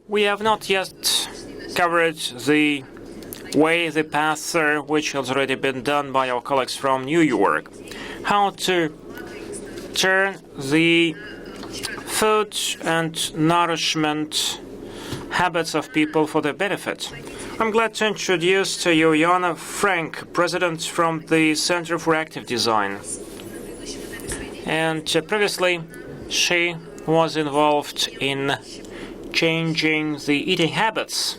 We have not yet covered the way, the path which has already been done by our colleagues from New York. How to turn the food and nourishment habits of people for their benefit. I'm glad to introduce to you Jana Frank, president from the Center for Active Design. And previously, she was involved in changing the eating habits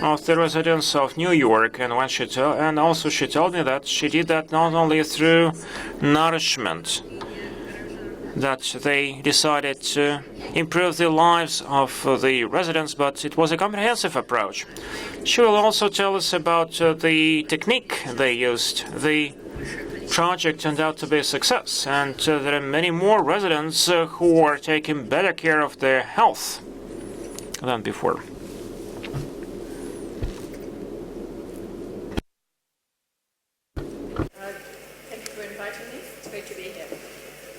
of the residents of New York, and when she told me that she did that not only through nourishment, that they decided to improve the lives of the residents, but it was a comprehensive approach. She will also tell us about the technique they used. The project turned out to be a success, and there are many more residents who are taking better care of their health than before. Thank you for inviting me. It's great to be here.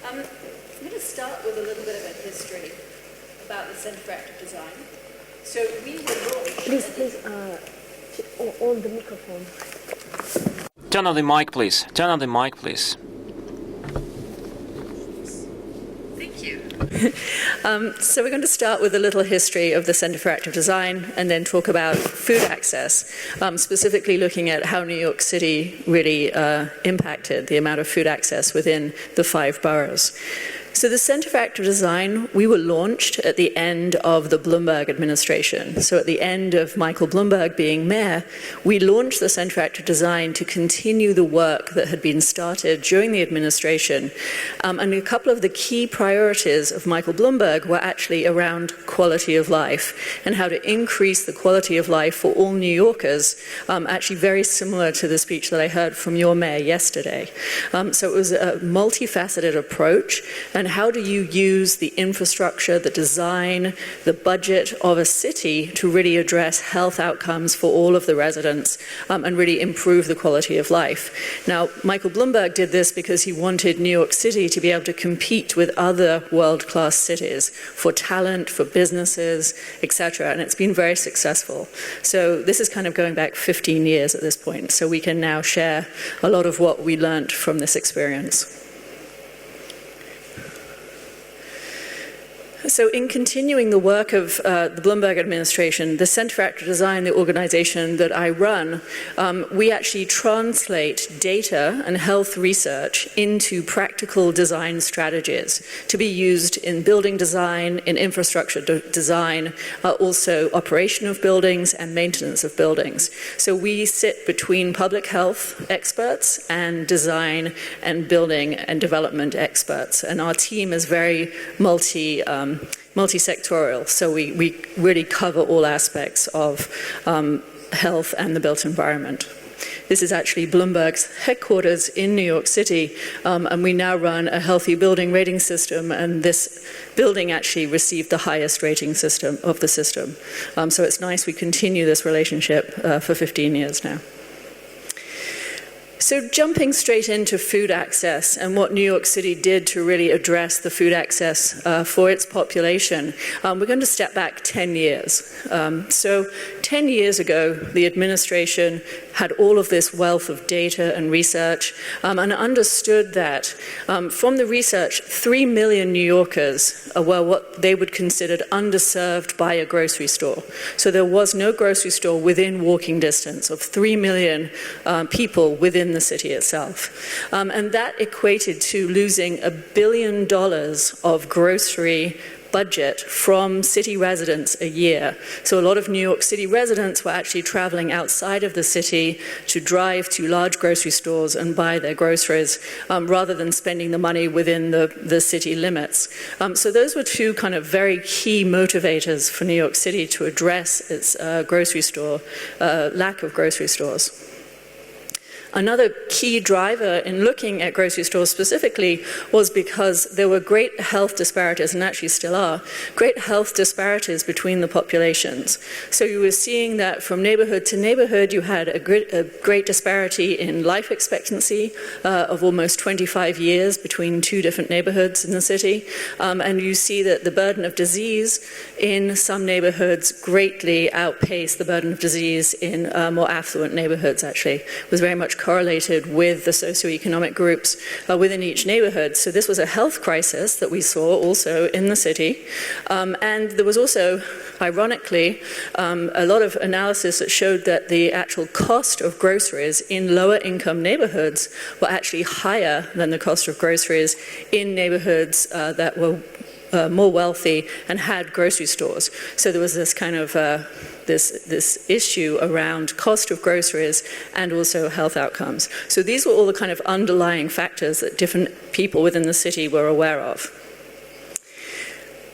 I'm going to start with a little bit of a history about the Center for Active Design. So we were launched... Please, on the microphone. Turn on the mic, please. Turn on the mic, please. Thank you. So we're going to start with a little history of the Center for Active Design and then talk about food access, specifically looking at how New York City really impacted the amount of food access within the 5 boroughs. So the Center for Active Design, we were launched at the end of the Bloomberg administration. So at the end of Michael Bloomberg being mayor, we launched the Center for Active Design to continue the work that had been started during the administration. And a couple of the key priorities of Michael Bloomberg were actually around quality of life and how to increase the quality of life for all New Yorkers, actually very similar to the speech that I heard from your mayor yesterday. So it was a multifaceted approach. And how do you use the infrastructure, the design, the budget of a city to really address health outcomes for all of the residents and really improve the quality of life? Now, Michael Bloomberg did this because he wanted New York City to be able to compete with other world-class cities for talent, for businesses, etc. And it's been very successful. So this is kind of going back 15 years at this point. So we can now share a lot of what we learned from this experience. So in continuing the work of the Bloomberg administration, the Center for Active Design, the organization that I run, we actually translate data and health research into practical design strategies to be used in building design, in infrastructure design, also operation of buildings and maintenance of buildings. So we sit between public health experts and design and building and development experts. And our team is very multi-sectorial, so we really cover all aspects of health and the built environment. This is actually Bloomberg's headquarters in New York City, and we now run a healthy building rating system, and this building actually received the highest rating system of the system. So it's nice we continue this relationship for 15 years now. So jumping straight into food access and what New York City did to really address the food access for its population, we're going to step back 10 years. So 10 years ago, the administration had all of this wealth of data and research and understood that from the research, 3 million New Yorkers were what they would consider underserved by a grocery store. So there was no grocery store within walking distance of 3 million people within the city itself. And that equated to losing $1 billion of grocery budget from city residents a year. So a lot of New York City residents were actually traveling outside of the city to drive to large grocery stores and buy their groceries rather than spending the money within the city limits. So those were two kind of very key motivators for New York City to address its grocery store, lack of grocery stores. Another key driver in looking at grocery stores specifically was because there were great health disparities, and actually still are, great health disparities between the populations. So you were seeing that from neighborhood to neighborhood, you had a great disparity in life expectancy of almost 25 years between two different neighborhoods in the city. And you see that the burden of disease in some neighborhoods greatly outpaced the burden of disease in more affluent neighborhoods, actually. It was very much correlated with the socioeconomic groups within each neighborhood. So this was a health crisis that we saw also in the city. And there was also, ironically, a lot of analysis that showed that the actual cost of groceries in lower income neighborhoods were actually higher than the cost of groceries in neighborhoods that were more wealthy and had grocery stores. So there was this kind of this issue around cost of groceries and also health outcomes. So these were all the kind of underlying factors that different people within the city were aware of.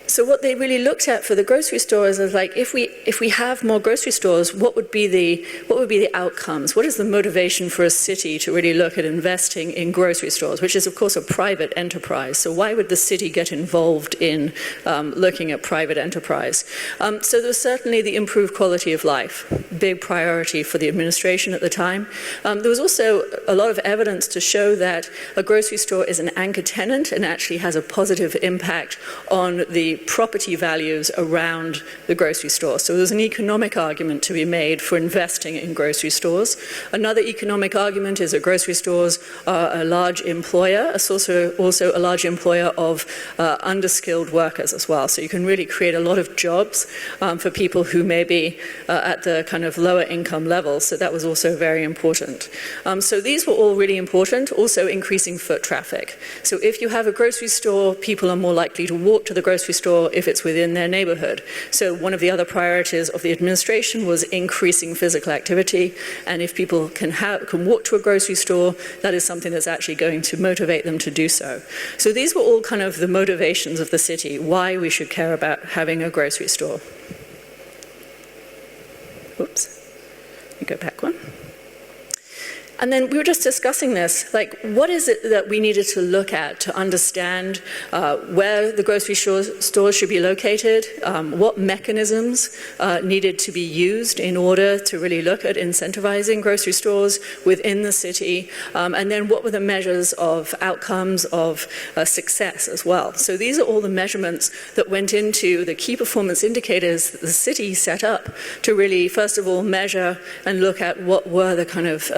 So what they really looked at for the grocery stores is like, if we have more grocery stores, what would be the outcomes? What is the motivation for a city to really look at investing in grocery stores, which is of course a private enterprise? So why would the city get involved in looking at private enterprise? So there was certainly the improved quality of life, big priority for the administration at the time. There was also a lot of evidence to show that a grocery store is an anchor tenant and actually has a positive impact on the property values around the grocery store. So there's an economic argument to be made for investing in grocery stores. Another economic argument is that grocery stores are a large employer. It's also a large employer of underskilled workers as well. So you can really create a lot of jobs for people who may be at the kind of lower income level. So that was also very important. So these were all really important. Also increasing foot traffic. So if you have a grocery store, people are more likely to walk to the grocery store if it's within their neighborhood. So one of the other priorities of the administration was increasing physical activity, and if people can walk to a grocery store, that is something that's actually going to motivate them to do so. So these were all kind of the motivations of the city, why we should care about having a grocery store. Oops, let me go back one. And then we were just discussing this, like, what is it that we needed to look at to understand where the grocery stores should be located, what mechanisms needed to be used in order to really look at incentivizing grocery stores within the city, and then what were the measures of outcomes of success as well. So these are all the measurements that went into the key performance indicators that the city set up to really, first of all, measure and look at what were the kind of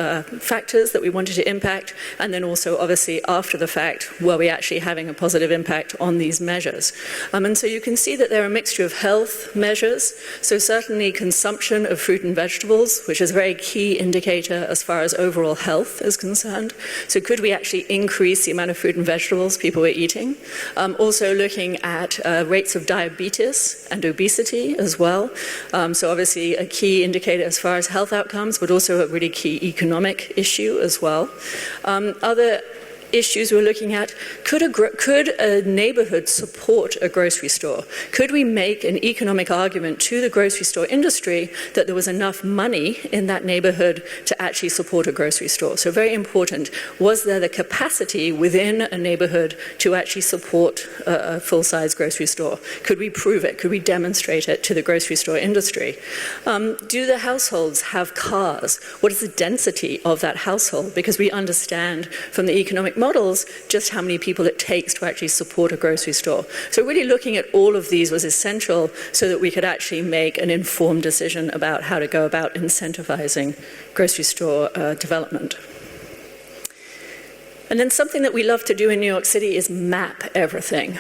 factors that we wanted to impact, and then also obviously after the fact, were we actually having a positive impact on these measures. And so you can see that there are a mixture of health measures, so certainly consumption of fruit and vegetables, which is a very key indicator as far as overall health is concerned. So could we actually increase the amount of fruit and vegetables people were eating? Also looking at rates of diabetes and obesity as well. So obviously a key indicator as far as health outcomes, but also a really key economic issue as well. Other issues we're looking at, could a neighborhood support a grocery store? Could we make an economic argument to the grocery store industry that there was enough money in that neighborhood to actually support a grocery store? So very important, was there the capacity within a neighborhood to actually support a full-size grocery store? Could we prove it? Could we demonstrate it to the grocery store industry? Do the households have cars? What is the density of that household? Because we understand from the economic models just how many people it takes to actually support a grocery store. So really looking at all of these was essential so that we could actually make an informed decision about how to go about incentivizing grocery store development. And then something that we love to do in New York City is map everything.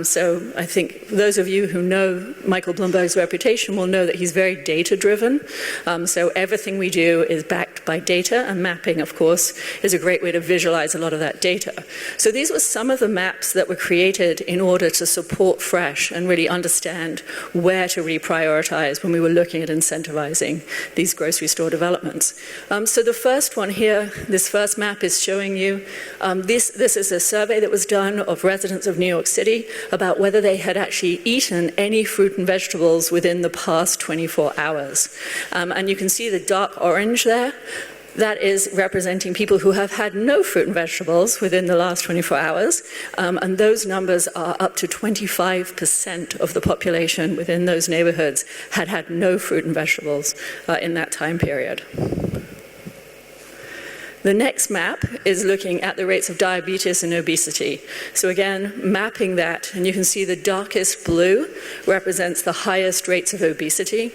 So I think those of you who know Michael Bloomberg's reputation will know that he's very data-driven. So everything we do is backed by data, and mapping, of course, is a great way to visualize a lot of that data. So these were some of the maps that were created in order to support Fresh and really understand where to reprioritize when we were looking at incentivizing these grocery store developments. So the first one here, this first map is showing you this is a survey that was done of residents of New York City about whether they had actually eaten any fruit and vegetables within the past 24 hours. And you can see the dark orange there. That is representing people who have had no fruit and vegetables within the last 24 hours, and those numbers are up to 25% of the population within those neighborhoods had had no fruit and vegetables in that time period. The next map is looking at the rates of diabetes and obesity. So again, mapping that, and you can see the darkest blue represents the highest rates of obesity,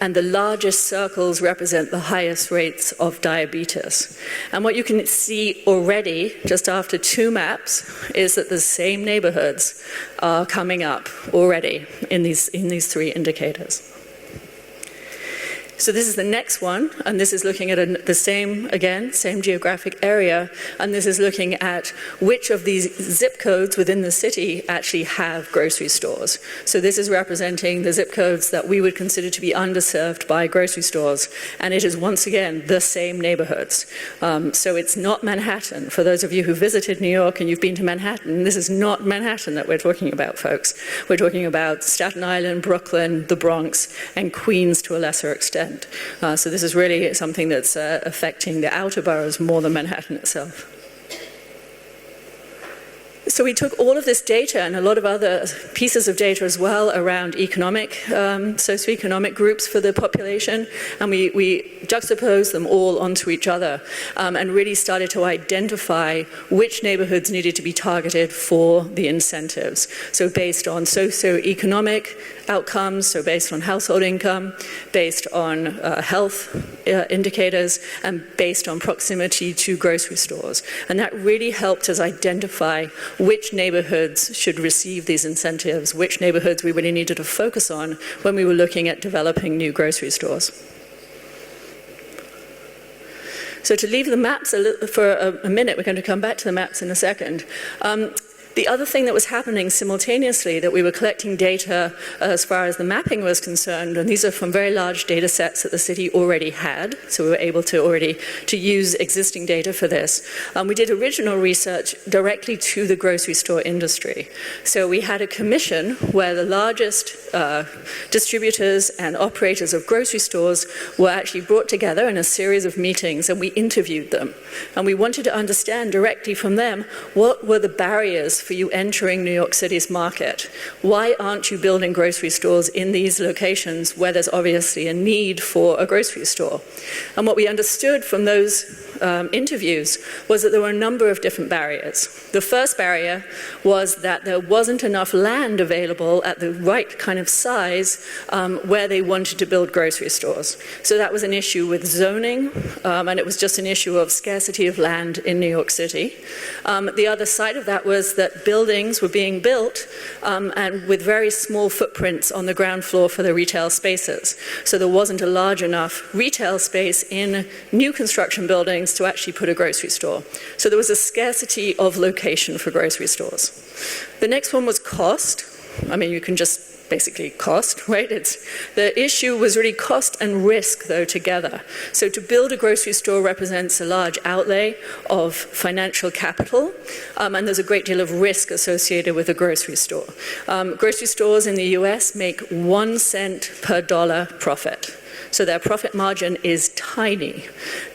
and the largest circles represent the highest rates of diabetes. And what you can see already, just after 2 maps, is that the same neighborhoods are coming up already in these 3 indicators. So this is the next one, and this is looking at the same geographic area, and this is looking at which of these zip codes within the city actually have grocery stores. So this is representing the zip codes that we would consider to be underserved by grocery stores, and it is once again the same neighborhoods. So it's not Manhattan. For those of you who visited New York and you've been to Manhattan, this is not Manhattan that we're talking about, folks. We're talking about Staten Island, Brooklyn, the Bronx, and Queens to a lesser extent. So this is really something that's affecting the outer boroughs more than Manhattan itself. So we took all of this data and a lot of other pieces of data as well around socioeconomic groups for the population, and we juxtaposed them all onto each other and really started to identify which neighborhoods needed to be targeted for the incentives. So based on socioeconomic outcomes, so based on household income, based on health indicators, and based on proximity to grocery stores. And that really helped us identify which neighborhoods should receive these incentives, which neighborhoods we really needed to focus on when we were looking at developing new grocery stores. So to leave the maps for a minute, we're going to come back to the maps in a second. The other thing that was happening simultaneously, that we were collecting data as far as the mapping was concerned, and these are from very large data sets that the city already had, so we were able to use existing data for this. We did original research directly to the grocery store industry. So we had a commission where the largest distributors and operators of grocery stores were actually brought together in a series of meetings, and we interviewed them. And we wanted to understand directly from them what were the barriers for you entering New York City's market. Why aren't you building grocery stores in these locations where there's obviously a need for a grocery store? And what we understood from those interviews was that there were a number of different barriers. The first barrier was that there wasn't enough land available at the right kind of size where they wanted to build grocery stores. So that was an issue with zoning, and it was just an issue of scarcity of land in New York City. The other side of that was that buildings were being built and with very small footprints on the ground floor for the retail spaces. So there wasn't a large enough retail space in new construction buildings to actually put a grocery store. So there was a scarcity of location for grocery stores. The next one was cost. I mean, you can just basically cost, right? The issue was really cost and risk, though, together. So to build a grocery store represents a large outlay of financial capital, and there's a great deal of risk associated with a grocery store. Grocery stores in the US make 1 cent per dollar profit. So their profit margin is tiny.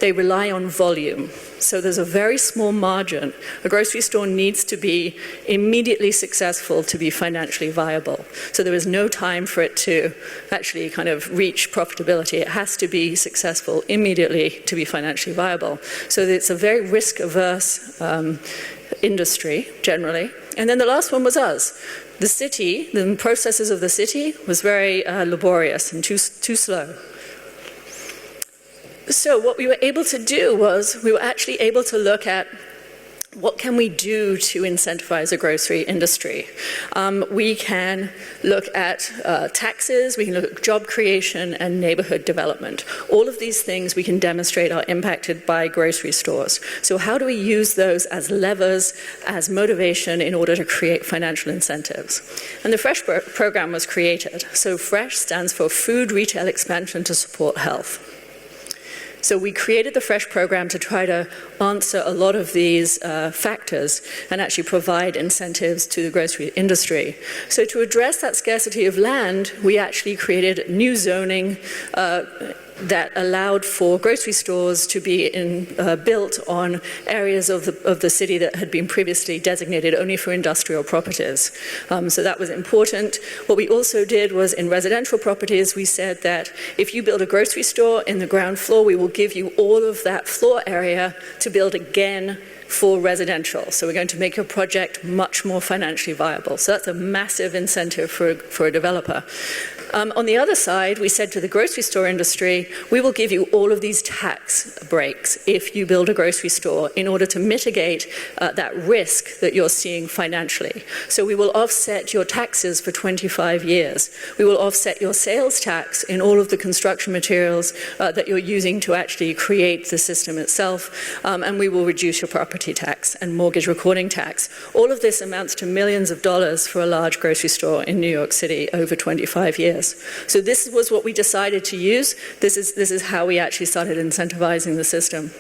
They rely on volume. So there's a very small margin. A grocery store needs to be immediately successful to be financially viable. So there is no time for it to actually kind of reach profitability. It has to be successful immediately to be financially viable. So it's a very risk-averse industry, generally. And then the last one was us. The city, the processes of the city was very laborious and too slow. So what we were able to do was we were actually able to look at what can we do to incentivize a grocery industry. We can look at taxes, we can look at job creation and neighborhood development. All of these things we can demonstrate are impacted by grocery stores. So how do we use those as levers, as motivation in order to create financial incentives? And the FRESH program was created. So FRESH stands for Food Retail Expansion to Support Health. So we created the FRESH program to try to answer a lot of these factors and actually provide incentives to the grocery industry. So to address that scarcity of land, we actually created new zoning that allowed for grocery stores to be built on areas of the city that had been previously designated only for industrial properties. So that was important. What we also did was in residential properties, we said that if you build a grocery store in the ground floor, we will give you all of that floor area to build again for residential. So we're going to make your project much more financially viable. So that's a massive incentive for a developer. On the other side, we said to the grocery store industry, we will give you all of these tax breaks if you build a grocery store in order to mitigate that risk that you're seeing financially. So we will offset your taxes for 25 years. We will offset your sales tax in all of the construction materials that you're using to actually create the system itself, and we will reduce your property tax and mortgage recording tax. All of this amounts to millions of dollars for a large grocery store in New York City over 25 years. So this was what we decided to use. This is how we actually started incentivizing the system.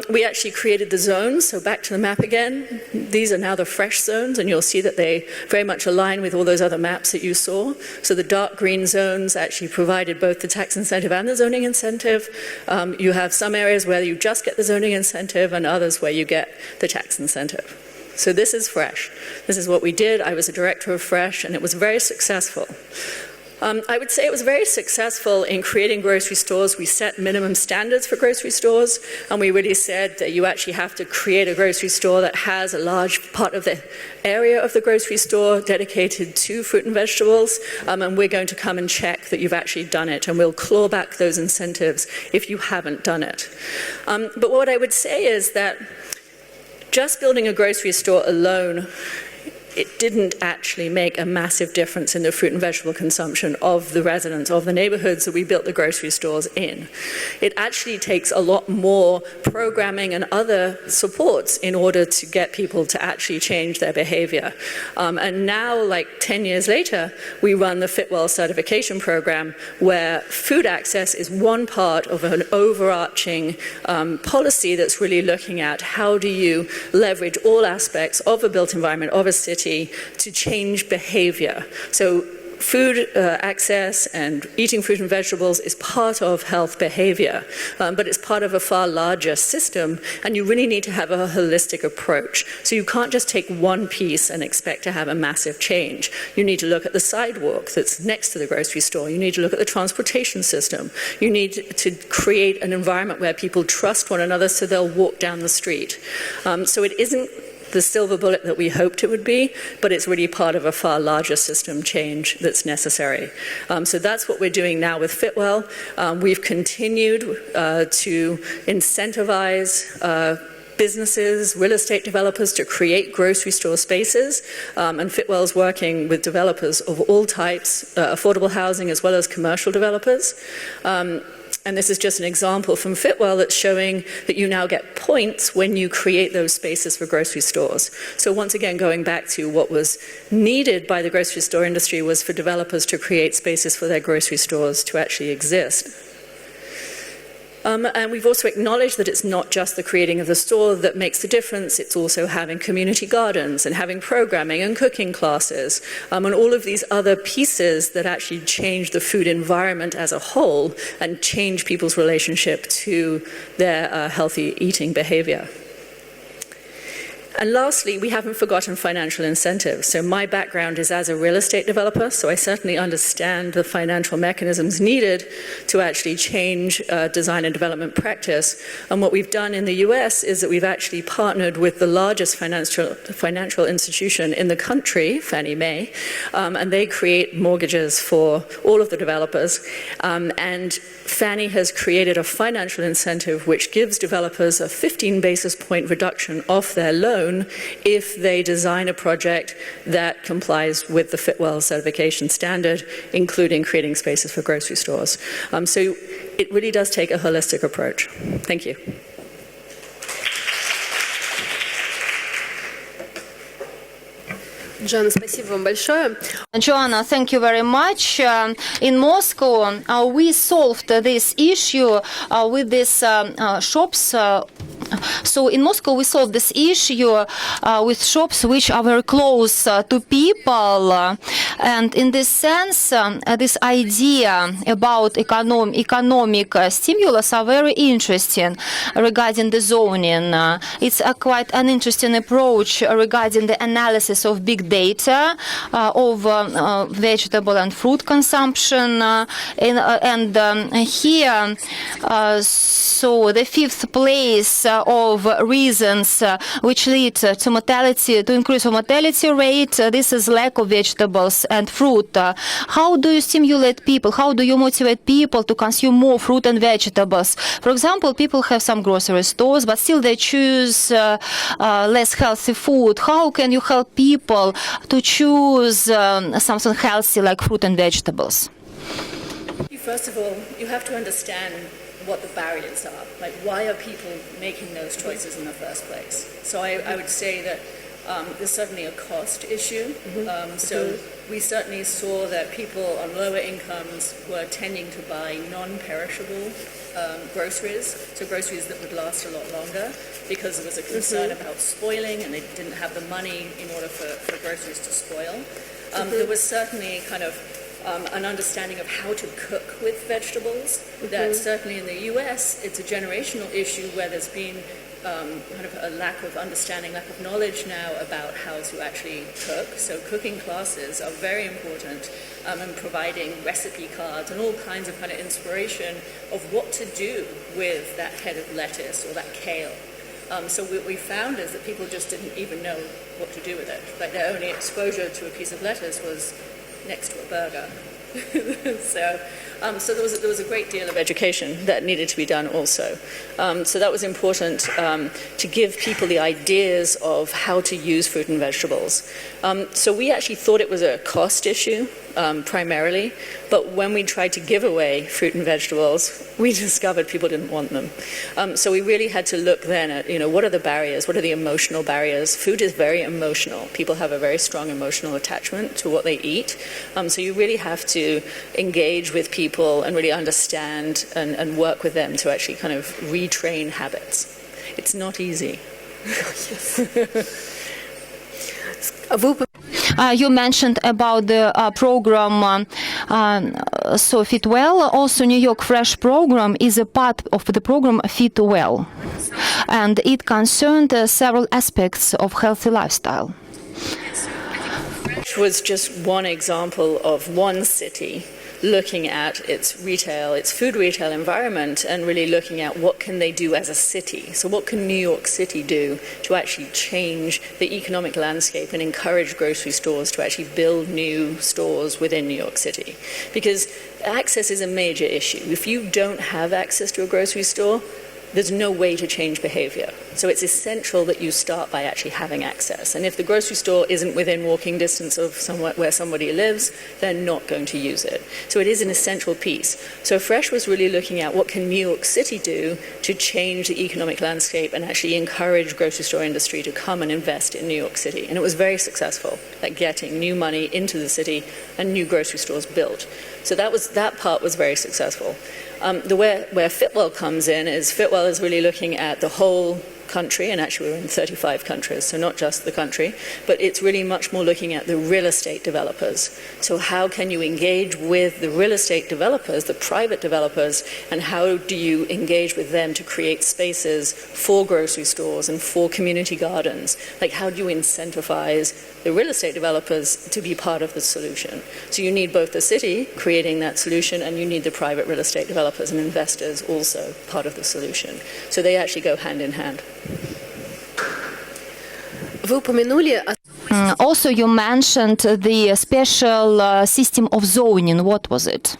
We actually created the zones. So back to the map again. These are now the fresh zones, and you'll see that they very much align with all those other maps that you saw. So the dark green zones actually provided both the tax incentive and the zoning incentive. You have some areas where you just get the zoning incentive and others where you get the tax incentive. So this is Fresh. This is what we did. I was a director of Fresh, and it was very successful. I would say it was very successful in creating grocery stores. We set minimum standards for grocery stores, and we really said that you actually have to create a grocery store that has a large part of the area of the grocery store dedicated to fruit and vegetables, and we're going to come and check that you've actually done it, and we'll claw back those incentives if you haven't done it. But what I would say is that just building a grocery store alone, it didn't actually make a massive difference in the fruit and vegetable consumption of the residents of the neighborhoods that we built the grocery stores in. It actually takes a lot more programming and other supports in order to get people to actually change their behavior. And now, like 10 years later, we run the Fitwel certification program where food access is one part of an overarching policy that's really looking at how do you leverage all aspects of a built environment, of a city, to change behavior. So food access and eating fruit and vegetables is part of health behavior, but it's part of a far larger system, and you really need to have a holistic approach. So you can't just take one piece and expect to have a massive change. You need to look at the sidewalk that's next to the grocery store. You need to look at the transportation system. You need to create an environment where people trust one another so they'll walk down the street. So it isn't the silver bullet that we hoped it would be, but it's really part of a far larger system change that's necessary. So that's what we're doing now with Fitwel. We've continued to incentivize businesses, real estate developers to create grocery store spaces, and Fitwel's working with developers of all types, affordable housing as well as commercial developers. And this is just an example from Fitwel that's showing that you now get points when you create those spaces for grocery stores. So once again, going back to what was needed by the grocery store industry was for developers to create spaces for their grocery stores to actually exist. And we've also acknowledged that it's not just the creating of the store that makes the difference, it's also having community gardens and having programming and cooking classes, and all of these other pieces that actually change the food environment as a whole and change people's relationship to their healthy eating behavior. And lastly, we haven't forgotten financial incentives. So my background is as a real estate developer, so I certainly understand the financial mechanisms needed to actually change design and development practice. And what we've done in the US is that we've actually partnered with the largest financial institution in the country, Fannie Mae, and they create mortgages for all of the developers. And Fannie has created a financial incentive which gives developers a 15 basis point reduction off their loan if they design a project that complies with the Fitwel certification standard, including creating spaces for grocery stores. So it really does take a holistic approach. Thank you. Джана, спасибо вам большое. Joanna, thank you very much. In Moscow, we solved this issue with these shops. So in Moscow, we solved this issue with shops which are very close to people. And in this sense, this idea about economic stimulus are very interesting regarding the zoning. It's quite an interesting approach regarding the analysis of big data of vegetable and fruit consumption. Here, so the fifth place of reasons which lead to mortality, to increase of mortality rate, this is lack of vegetables and fruit. How do you stimulate people? How do you motivate people to consume more fruit and vegetables? For example, people have some grocery stores, but still they choose less healthy food. How can you help people to choose something healthy like fruit and vegetables? First of all, you have to understand what the barriers are. Like, why are people making those choices in the first place? So I would say that there's certainly a cost issue. So we certainly saw that people on lower incomes were tending to buy non-perishable groceries, so groceries that would last a lot longer, because there was a concern about spoiling and they didn't have the money in order for groceries to spoil. There was certainly kind of an understanding of how to cook with vegetables. That certainly in the US, it's a generational issue where there's been kind of a lack of understanding, lack of knowledge now about how to actually cook. So cooking classes are very important in providing recipe cards and all kinds of kind of inspiration of what to do with that head of lettuce or that kale. So what we found is that people just didn't even know what to do with it. Like, their only exposure to a piece of lettuce was next to a burger. So there was a great deal of education that needed to be done also. So that was important to give people the ideas of how to use fruit and vegetables. So we actually thought it was a cost issue primarily, but when we tried to give away fruit and vegetables, we discovered people didn't want them. So we really had to look then at, what are the barriers? What are the emotional barriers? Food is very emotional. People have a very strong emotional attachment to what they eat. So you really have to engage with people and really understand and work with them to actually kind of retrain habits. It's not easy. You mentioned about the program So Fit Well. Also, New York Fresh program is a part of the program Fit Well, and it concerned several aspects of healthy lifestyle. Which was just one example of one city looking at its retail, its food retail environment, and really looking at what can they do as a city. So what can New York City do to actually change the economic landscape and encourage grocery stores to actually build new stores within New York City? Because access is a major issue. If you don't have access to a grocery store, there's no way to change behavior. So it's essential that you start by actually having access. And if the grocery store isn't within walking distance of somewhere where somebody lives, they're not going to use it. So it is an essential piece. So Fresh was really looking at what can New York City do to change the economic landscape and actually encourage grocery store industry to come and invest in New York City. And it was very successful at getting new money into the city and new grocery stores built. So that part was very successful. Where Fitwell comes in is Fitwell is really looking at the whole country, and actually we're in 35 countries, so not just the country, but it's really much more looking at the real estate developers. So how can you engage with the real estate developers, the private developers, and how do you engage with them to create spaces for grocery stores and for community gardens? Like, how do you incentivize the real estate developers to be part of the solution? So you need both the city creating that solution, and you need the private real estate developers and investors also part of the solution. So they actually go hand in hand. Also, you mentioned the special system of zoning. What was it?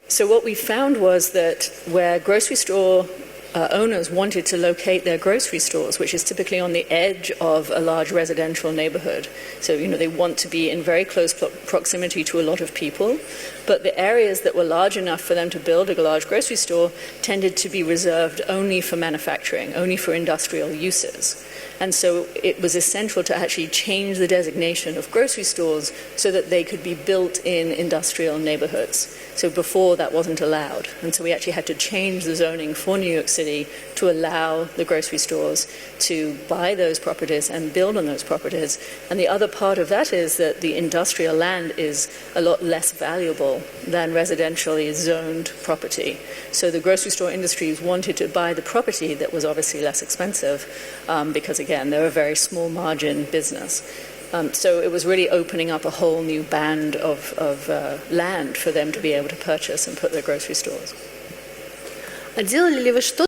So what we found was that where grocery store owners wanted to locate their grocery stores, which is typically on the edge of a large residential neighborhood. So, they want to be in very close proximity to a lot of people, but the areas that were large enough for them to build a large grocery store tended to be reserved only for manufacturing, only for industrial uses. And so it was essential to actually change the designation of grocery stores so that they could be built in industrial neighborhoods. So before that wasn't allowed. And so we actually had to change the zoning for New York City to allow the grocery stores to buy those properties and build on those properties. And the other part of that is that the industrial land is a lot less valuable than residentially zoned property. So the grocery store industries wanted to buy the property that was obviously less expensive because, again, they're a very small margin business. So it was really opening up a whole new band of land for them to be able to purchase and put their grocery stores. Делали ли вы что-то?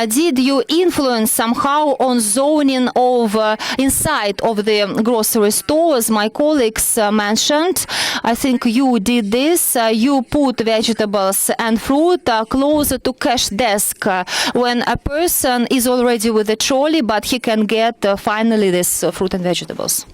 Did you influence somehow on zoning of inside of the grocery stores? My colleagues mentioned, I think you did this. You put vegetables and fruit closer to cash desk when a person is already with a trolley, but he can get finally this fruit and vegetables.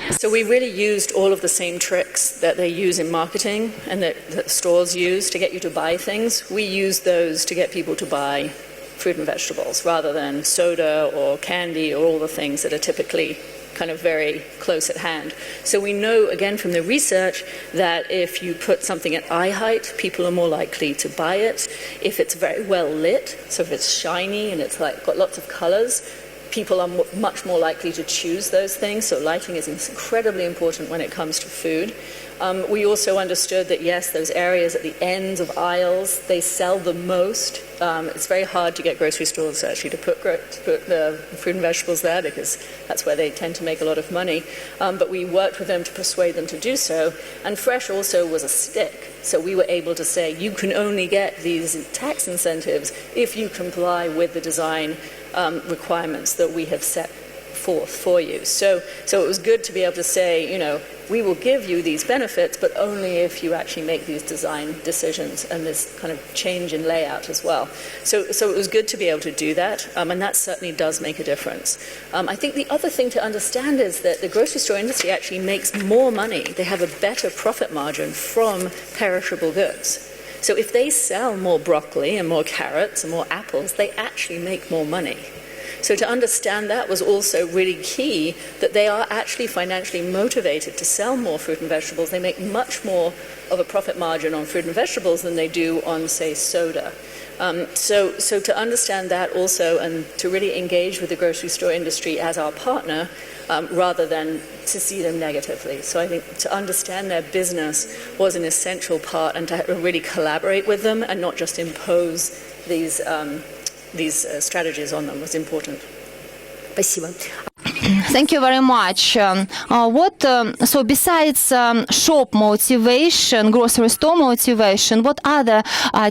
So we really used all of the same tricks that they use in marketing and that stores use to get you to buy things. We used those to get people to buy fruit and vegetables rather than soda or candy or all the things that are typically kind of very close at hand. So we know, again, from the research that if you put something at eye height, people are more likely to buy it. If it's very well lit, so if it's shiny and it's like got lots of colors, people are much more likely to choose those things. So lighting is incredibly important when it comes to food. We also understood that, yes, those areas at the ends of aisles, they sell the most. It's very hard to get grocery stores actually to put the fruit and vegetables there because that's where they tend to make a lot of money. But we worked with them to persuade them to do so. And fresh also was a stick. So we were able to say, you can only get these tax incentives if you comply with the design requirements that we have set forth for you. So it was good to be able to say, you know, we will give you these benefits, but only if you actually make these design decisions and this kind of change in layout as well. So it was good to be able to do that, and that certainly does make a difference. I think the other thing to understand is that the grocery store industry actually makes more money. They have a better profit margin from perishable goods. So if they sell more broccoli and more carrots and more apples, they actually make more money. So to understand that was also really key, that they are actually financially motivated to sell more fruit and vegetables. They make much more of a profit margin on fruit and vegetables than they do on, say, soda. So to understand that also and to really engage with the grocery store industry as our partner rather than to see them negatively. So I think to understand their business was an essential part and to really collaborate with them and not just impose these strategies on them was important. Спасибо. Thank you very much. So besides shop motivation, grocery store motivation, what other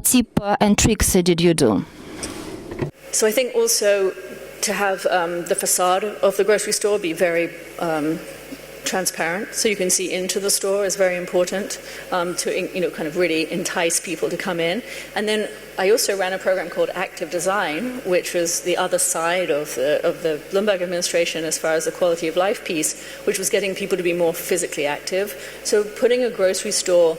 tip and tricks did you do? So I think also to have the facade of the grocery store be very transparent, so you can see into the store is very important to kind of really entice people to come in. And then I also ran a program called Active Design, which was the other side of the Bloomberg administration as far as the quality of life piece, which was getting people to be more physically active. So putting a grocery store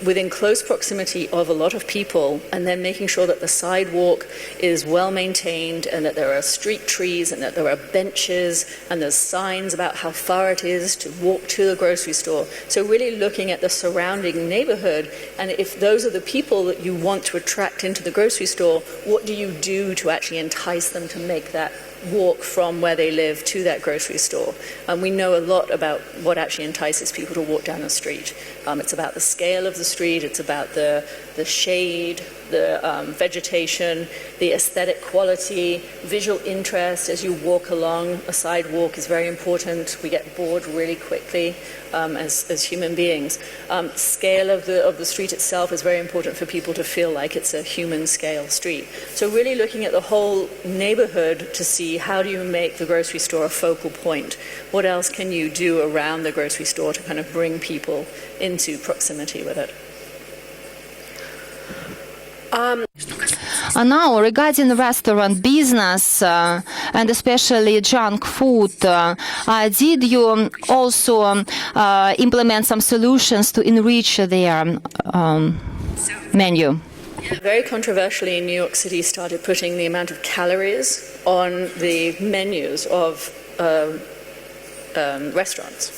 within close proximity of a lot of people and then making sure that the sidewalk is well maintained and that there are street trees and that there are benches and there's signs about how far it is to walk to the grocery store. So really looking at the surrounding neighborhood, and if those are the people that you want to attract into the grocery store, what do you do to actually entice them to make that walk from where they live to that grocery store? And we know a lot about what actually entices people to walk down the street. It's about the scale of the street, it's about the shade, the vegetation, the aesthetic quality, visual interest as you walk along a sidewalk is very important. We get bored really quickly as human beings. Scale of the street itself is very important for people to feel like it's a human scale street. So really looking at the whole neighborhood to see how do you make the grocery store a focal point? What else can you do around the grocery store to kind of bring people into proximity with it? Now, regarding the restaurant business and especially junk food, did you also implement some solutions to enrich their menu? Very controversially, in New York City started putting the amount of calories on the menus of restaurants.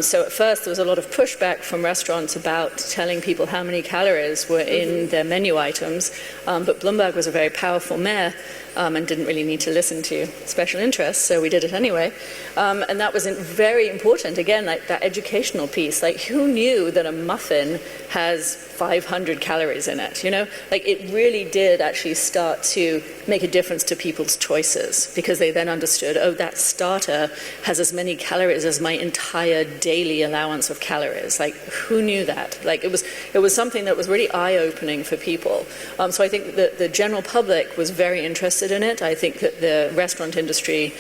So at first there was a lot of pushback from restaurants about telling people how many calories were in their menu items, but Bloomberg was a very powerful mayor and didn't really need to listen to special interests, so we did it anyway. And that was very important, again, like that educational piece. Like, who knew that a muffin has 500 calories in it, you know? Like, it really did actually start to make a difference to people's choices, because they then understood, oh, that starter has as many calories as my entire daily allowance of calories. Like, who knew that? Like, it was something that was really eye-opening for people. So I think that the general public was very interested in it. I think that the restaurant industry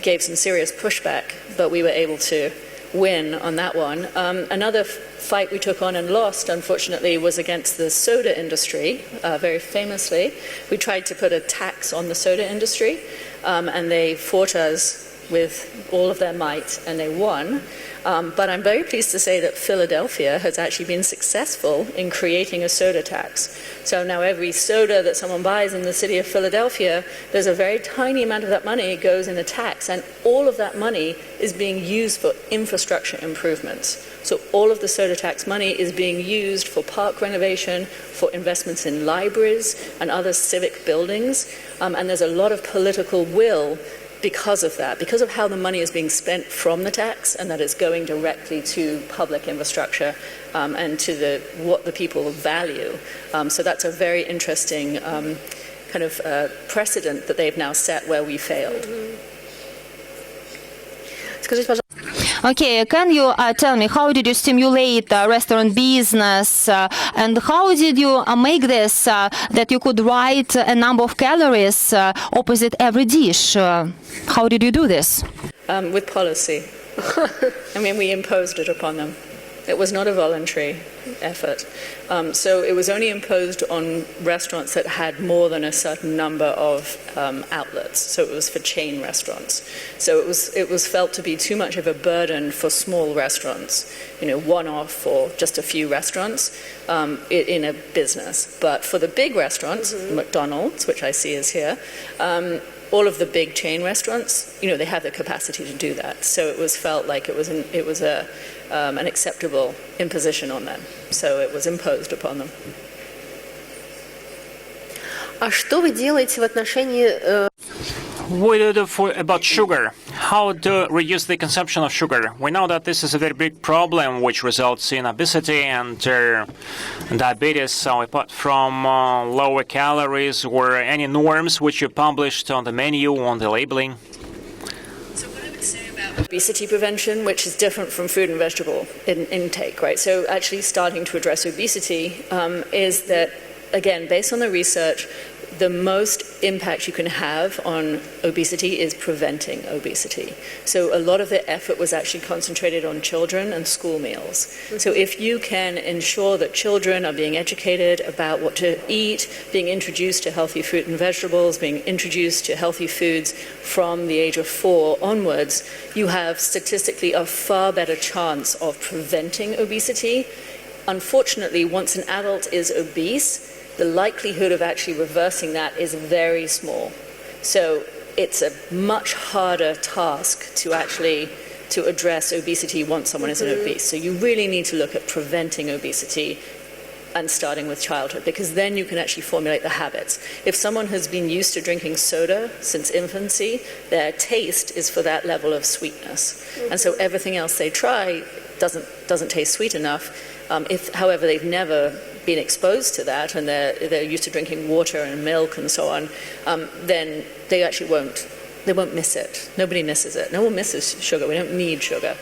gave some serious pushback, but we were able to win on that one. Another fight we took on and lost, unfortunately, was against the soda industry, very famously. We tried to put a tax on the soda industry, and they fought us with all of their might, and they won. But I'm very pleased to say that Philadelphia has actually been successful in creating a soda tax. So now every soda that someone buys in the city of Philadelphia, there's a very tiny amount of that money goes in a tax, and all of that money is being used for infrastructure improvements. So all of the soda tax money is being used for park renovation, for investments in libraries and other civic buildings, and there's a lot of political will because of that, because of how the money is being spent from the tax, and that it's going directly to public infrastructure and to what the people value. So that's a very interesting kind of precedent that they've now set where we failed. Okay, can you tell me, how did you stimulate restaurant business and how did you make this that you could write a number of calories opposite every dish? How did you do this? With policy. I mean, we imposed it upon them. It was not a voluntary effort. So it was only imposed on restaurants that had more than a certain number of outlets. So it was for chain restaurants. So it was felt to be too much of a burden for small restaurants, you know, one-off or just a few restaurants in a business. But for the big restaurants, McDonald's, which I see is here, all of the big chain restaurants, you know, they have the capacity to do that. So it was felt like it was an acceptable imposition on them. So it was imposed upon them. А что вы делаете в отношении... What do you do about sugar? How to reduce the consumption of sugar? We know that this is a very big problem which results in obesity and diabetes. So apart from lower calories, were any norms which you published on the menu, on the labeling? So what I would say about obesity prevention, which is different from food and vegetable intake, right? So actually starting to address obesity is that, again, based on the research, the most impact you can have on obesity is preventing obesity. So a lot of the effort was actually concentrated on children and school meals. So if you can ensure that children are being educated about what to eat, being introduced to healthy fruit and vegetables, being introduced to healthy foods from the age of 4 onwards, you have statistically a far better chance of preventing obesity. Unfortunately, once an adult is obese, the likelihood of actually reversing that is very small. So it's a much harder task to address obesity once someone is obese. So you really need to look at preventing obesity and starting with childhood, because then you can actually formulate the habits. If someone has been used to drinking soda since infancy, their taste is for that level of sweetness. And so everything else they try doesn't taste sweet enough. If, however, they've never been exposed to that and they're used to drinking water and milk and so on, then they actually won't miss it. Nobody misses it. No one misses sugar. We don't need sugar.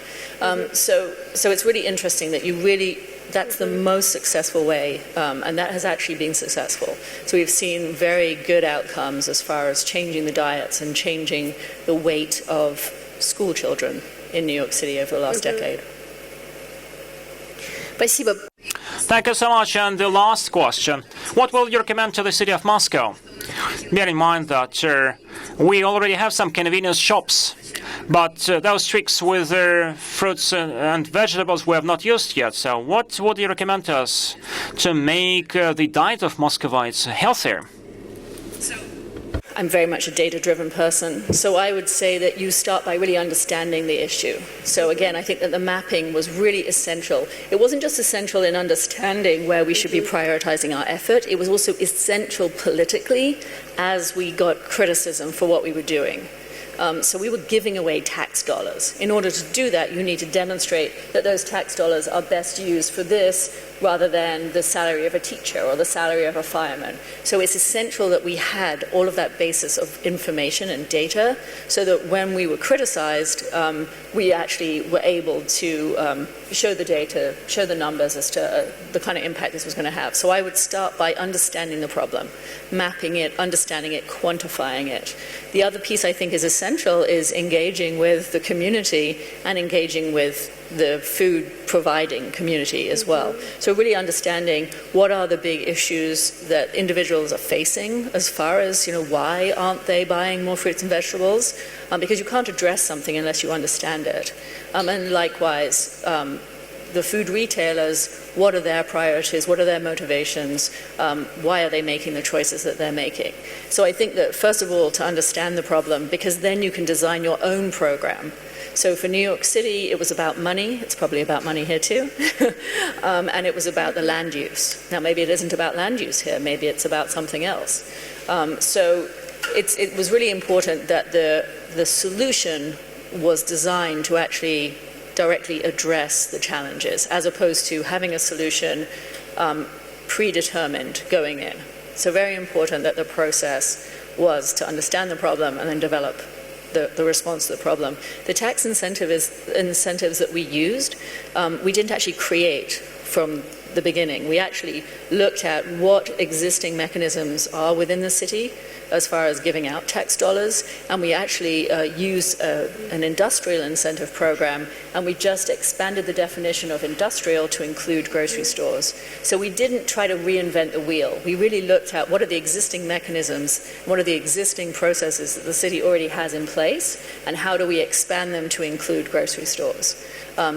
So it's really interesting that that's the most successful way, and that has actually been successful. So we've seen very good outcomes as far as changing the diets and changing the weight of school children in New York City over the last decade. Спасибо. Thank you so much. And the last question. What will you recommend to the city of Moscow? Bear in mind that we already have some convenience shops, but those tricks with fruits and vegetables we have not used yet. So what would you recommend to us to make the diet of Muscovites healthier? I'm very much a data-driven person, so I would say that you start by really understanding the issue. So again, I think that the mapping was really essential. It wasn't just essential in understanding where we should be prioritizing our effort, it was also essential politically as we got criticism for what we were doing. So we were giving away tax dollars. In order to do that, you need to demonstrate that those tax dollars are best used for this rather than the salary of a teacher or the salary of a fireman. So it's essential that we had all of that basis of information and data so that when we were criticized, we actually were able to show the data, show the numbers as to the kind of impact this was going to have. So I would start by understanding the problem, mapping it, understanding it, quantifying it. The other piece I think is essential is engaging with the community and engaging with the food providing community as well. So really understanding what are the big issues that individuals are facing as far as, why aren't they buying more fruits and vegetables? Because you can't address something unless you understand it. And likewise, the food retailers, what are their priorities? What are their motivations? Why are they making the choices that they're making? So I think that, first of all, to understand the problem, because then you can design your own program. So for New York City, it was about money. It's probably about money here too. And it was about the land use. Now, maybe it isn't about land use here. Maybe it's about something else. So it was really important that the solution was designed to actually directly address the challenges, as opposed to having a solution predetermined going in. So very important that the process was to understand the problem and then develop the response to the problem. The tax incentives that we used, we didn't actually create from the beginning. We actually looked at what existing mechanisms are within the city as far as giving out tax dollars, and we actually used an industrial incentive program, and we just expanded the definition of industrial to include grocery stores. So we didn't try to reinvent the wheel. We really looked at what are the existing mechanisms, what are the existing processes that the city already has in place, and how do we expand them to include grocery stores.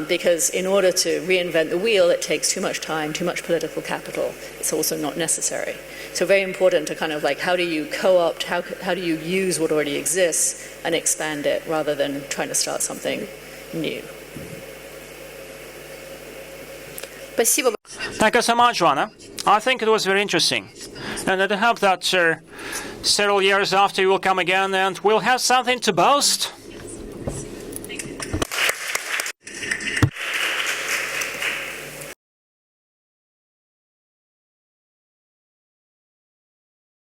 Because in order to reinvent the wheel, it takes too much time, too much political capital. It's also not necessary. So very important to kind of like, how do you co-opt, how do you use what already exists and expand it rather than trying to start something new. Спасибо. Thank you so much, Joanna. I think it was very interesting. And I hope that several years after you will come again and we'll have something to boast